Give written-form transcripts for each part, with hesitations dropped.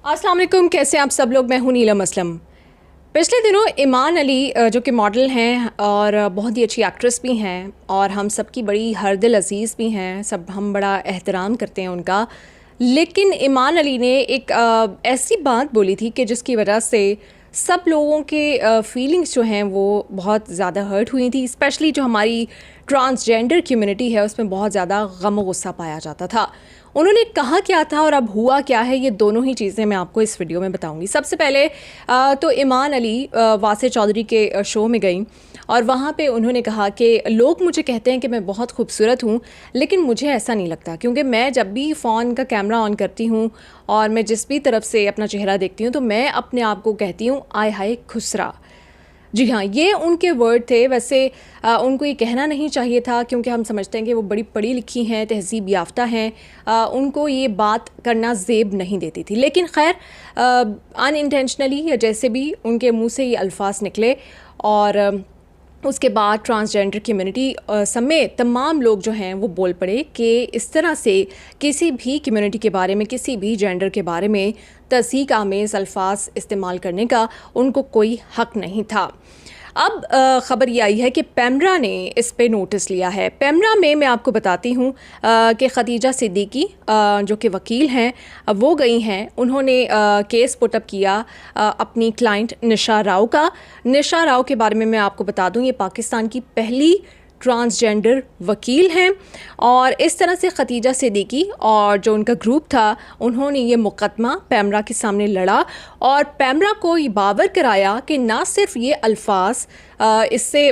अस्सलाम वालेकुम, कैसे हैं आप सब लोग। मैं हूं नीलम असलम। पिछले दिनों ईमान अली जो कि मॉडल हैं और बहुत ही अच्छी एक्ट्रेस भी हैं और हम सब की बड़ी हरदिल अज़ीज़ भी हैं, सब हम बड़ा एहतराम करते हैं उनका। लेकिन ईमान अली ने एक ऐसी बात बोली थी कि जिसकी वजह से सब लोगों के फीलिंग्स जो हैं वो बहुत ज़्यादा हर्ट हुई थी। स्पेशली जो हमारी ट्रांसजेंडर कम्युनिटी है उसमें बहुत ज़्यादा गम और गुस्सा पाया जाता था। उन्होंने कहा क्या था और अब हुआ क्या है, ये दोनों ही चीज़ें मैं आपको इस वीडियो में बताऊंगी। सबसे पहले तो ईमान अली वासे चौधरी के शो में गई और वहाँ पे उन्होंने कहा कि लोग मुझे कहते हैं कि मैं बहुत खूबसूरत हूँ, लेकिन मुझे ऐसा नहीं लगता, क्योंकि मैं जब भी फ़ोन का कैमरा ऑन करती हूँ और मैं जिस भी तरफ से अपना चेहरा देखती हूँ तो मैं अपने आप को कहती हूँ आय हाय खुसरा। जी हाँ, ये उनके वर्ड थे। वैसे उनको ये कहना नहीं चाहिए था, क्योंकि हम समझते हैं कि वो बड़ी पढ़ी लिखी हैं, तहज़ीब याफ्ता हैं, उनको ये बात करना ज़ेब नहीं देती थी। लेकिन खैर अनइंटेंशनली या जैसे भी उनके मुंह से ये अल्फाज निकले और उसके बाद ट्रांसजेंडर कम्युनिटी समेत तमाम लोग जो हैं वो बोल पड़े कि इस तरह से किसी भी कम्युनिटी के बारे में, किसी भी जेंडर के बारे में तज़हीक आमेज़ अल्फाज इस्तेमाल करने का उनको कोई हक़ नहीं था। अब ख़बर ये आई है कि पेमरा ने इस पे नोटिस लिया है। पेमरा में मैं आपको बताती हूँ कि खदीजा सिद्दीकी जो कि वकील हैं वो गई हैं। उन्होंने केस पुटअप किया अपनी क्लाइंट निशा राव का। निशा राव के बारे में मैं आपको बता दूँ, ये पाकिस्तान की पहली ट्रांसजेंडर वकील हैं और इस तरह से खदीजा सिद्दीकी और जो उनका ग्रुप था उन्होंने ये मुकदमा पेमरा के सामने लड़ा और पेमरा को ये बावर कराया कि ना सिर्फ ये अल्फाज इससे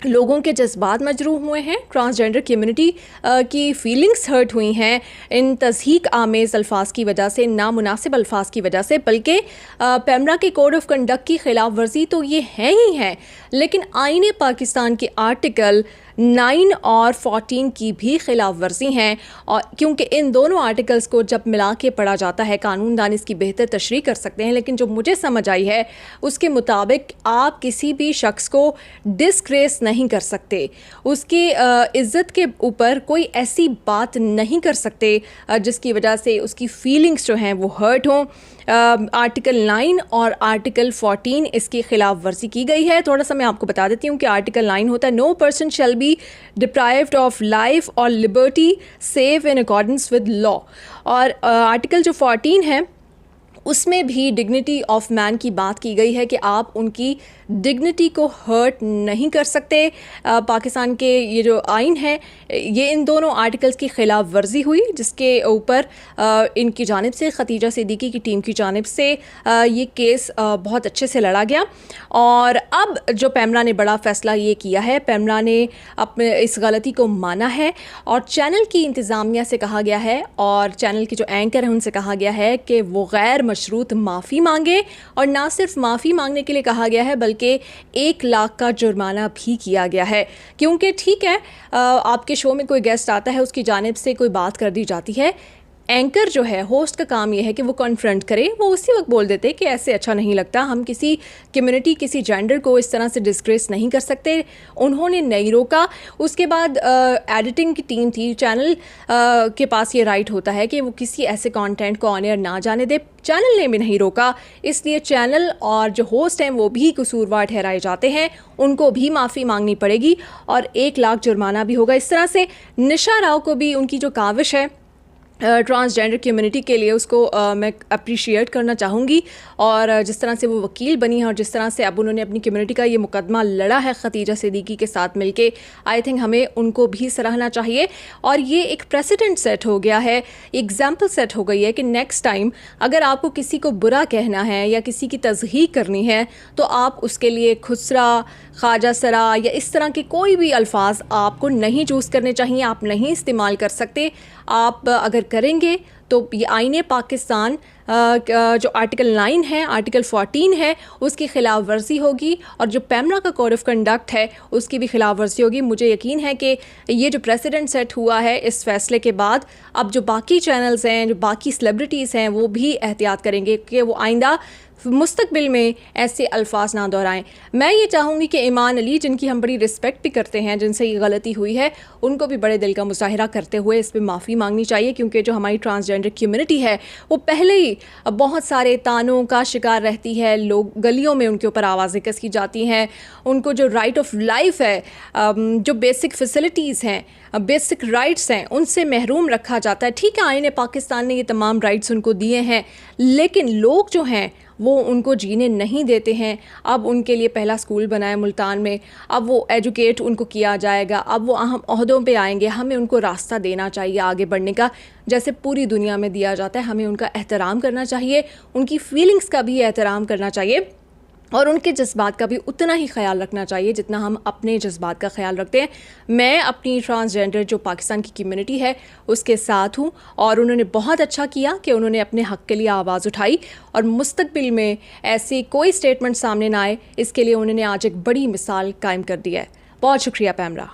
लोगों के जज्बात मजरूह हुए हैं, ट्रांसजेंडर कम्युनिटी की फीलिंग्स हर्ट हुई हैं इन तज़हीक आमेज़ अल्फाज की वजह से, नामुनासिब अल्फाज की वजह से, बल्कि पेमरा के कोड ऑफ कंडक्ट की खिलाफ वर्जी तो ये है ही है, लेकिन आईने पाकिस्तान के आर्टिकल 9 और 14 की भी खिलाफ वर्जी हैं। और क्योंकि इन दोनों आर्टिकल्स को जब मिला के पढ़ा जाता है, कानून दान इसकी बेहतर तशरीह कर सकते हैं, लेकिन जो मुझे समझ आई है उसके मुताबिक आप किसी भी शख्स को डिस्ग्रेस नहीं कर सकते, उसकी इज़्ज़त के ऊपर कोई ऐसी बात नहीं कर सकते जिसकी वजह से उसकी फीलिंग्स जो हैं वो हर्ट हों। आर्टिकल 9 और आर्टिकल 14 इसकी खिलाफ वर्जी की गई है। थोड़ा सा मैं आपको बता देती हूँ कि आर्टिकल 9 होता है no person shall be deprived of life और liberty save in accordance with law, और आर्टिकल जो 14 है उसमें भी डिग्निटी ऑफ मैन की बात की गई है कि आप उनकी डिग्निटी को हर्ट नहीं कर सकते। पाकिस्तान के ये जो आइन है ये इन दोनों आर्टिकल्स की खिलाफ वर्जी हुई, जिसके ऊपर इनकी जानिब से, खदीजा सिद्दीकी की टीम की जानिब से ये केस बहुत अच्छे से लड़ा गया। और अब जो पेमरा ने बड़ा फ़ैसला ये किया है, पेमरा ने अपने इस गलती को माना है और चैनल की इंतज़ामिया से कहा गया है और चैनल के जो एंकर हैं उनसे कहा गया है कि वो गैर मशरूत माफ़ी मांगे, और ना सिर्फ माफ़ी मांगने के लिए कहा गया है बल्कि 1 लाख का जुर्माना भी किया गया है। क्योंकि ठीक है, आपके शो में कोई गेस्ट आता है, उसकी जानिब से कोई बात कर दी जाती है, एंकर जो है, होस्ट का काम यह है कि वो कॉन्फ्रंट करे, वो उसी वक्त बोल देते कि ऐसे अच्छा नहीं लगता, हम किसी कम्युनिटी, किसी जेंडर को इस तरह से डिस्ग्रेस नहीं कर सकते। उन्होंने नहीं रोका। उसके बाद एडिटिंग की टीम थी, चैनल के पास ये राइट होता है कि वो किसी ऐसे कंटेंट को ऑन एयर ना जाने दे, चैनल ने भी नहीं रोका, इसलिए चैनल और जो होस्ट हैं वो भी कसूरवार ठहराए जाते हैं, उनको भी माफ़ी मांगनी पड़ेगी और 1 लाख जुर्माना भी होगा। इस तरह से निशा राव को भी उनकी जो काविश है ट्रांसजेंडर कम्युनिटी के लिए, उसको मैं अप्रिशिएट करना चाहूँगी। और जिस तरह से वो वकील बनी है और जिस तरह से अब उन्होंने अपनी कम्युनिटी का ये मुकदमा लड़ा है खदीजा सिद्दीकी के साथ मिलके, आई थिंक हमें उनको भी सराहना चाहिए। और ये एक प्रेसिडेंट सेट हो गया है, एग्जाम्पल सेट हो गई है कि नेक्स्ट टाइम अगर आपको किसी को बुरा कहना है या किसी की तज़हीक करनी है तो आप उसके लिए खुसरा, ख्वाजा सरा या इस तरह के कोई भी अल्फाज आपको नहीं चूज़ करने चाहिए, आप नहीं इस्तेमाल कर सकते। आप अगर करेंगे तो ये आईने पाकिस्तान जो आर्टिकल 9 है, आर्टिकल 14 है, उसकी खिलाफ वर्जी होगी और जो पेमरा का कोड ऑफ कंडक्ट है उसकी भी खिलाफ वर्जी होगी। मुझे यकीन है कि ये जो प्रेसिडेंट सेट हुआ है इस फैसले के बाद, अब जो बाकी चैनल्स हैं, जो बाकी सेलिब्रिटीज़ हैं, वो भी एहतियात करेंगे कि वो आइंदा मुस्तकबिल में ऐसे अल्फाज ना दोहराएं। मैं ये चाहूँगी कि ईमान अली, जिनकी हम बड़ी रिस्पेक्ट भी करते हैं, जिनसे ये गलती हुई है, उनको भी बड़े दिल का मुजाहरा करते हुए इस पर माफ़ी मांगनी चाहिए, क्योंकि जो हमारी ट्रांसजेंडर ट्रांसजेंडर कम्युनिटी है वो पहले ही बहुत सारे तानों का शिकार रहती है। लोग गलियों में उनके ऊपर आवाज़ें कसी जाती हैं, उनको जो राइट ऑफ लाइफ है, जो बेसिक फैसिलिटीज़ हैं, बेसिक राइट्स हैं, उनसे महरूम रखा जाता है। ठीक है, आईने पाकिस्तान ने ये तमाम राइट्स उनको दिए हैं, लेकिन लोग जो हैं वो उनको जीने नहीं देते हैं। अब उनके लिए पहला स्कूल बना है मुल्तान में, अब वो एजुकेट उनको किया जाएगा, अब वो अहम ओहदों पे आएंगे। हमें उनको रास्ता देना चाहिए आगे बढ़ने का, जैसे पूरी दुनिया में दिया जाता है। हमें उनका एहतराम करना चाहिए, उनकी फीलिंग्स का भी एहतराम करना चाहिए और उनके जज्बात का भी उतना ही ख्याल रखना चाहिए जितना हम अपने जज्बात का ख्याल रखते हैं। मैं अपनी ट्रांसजेंडर जो पाकिस्तान की कम्युनिटी है उसके साथ हूँ और उन्होंने बहुत अच्छा किया कि उन्होंने अपने हक़ के लिए आवाज़ उठाई और मुस्तकबिल में ऐसी कोई स्टेटमेंट सामने ना आए, इसके लिए उन्होंने आज एक बड़ी मिसाल कायम कर दी है। बहुत शुक्रिया पैमरा।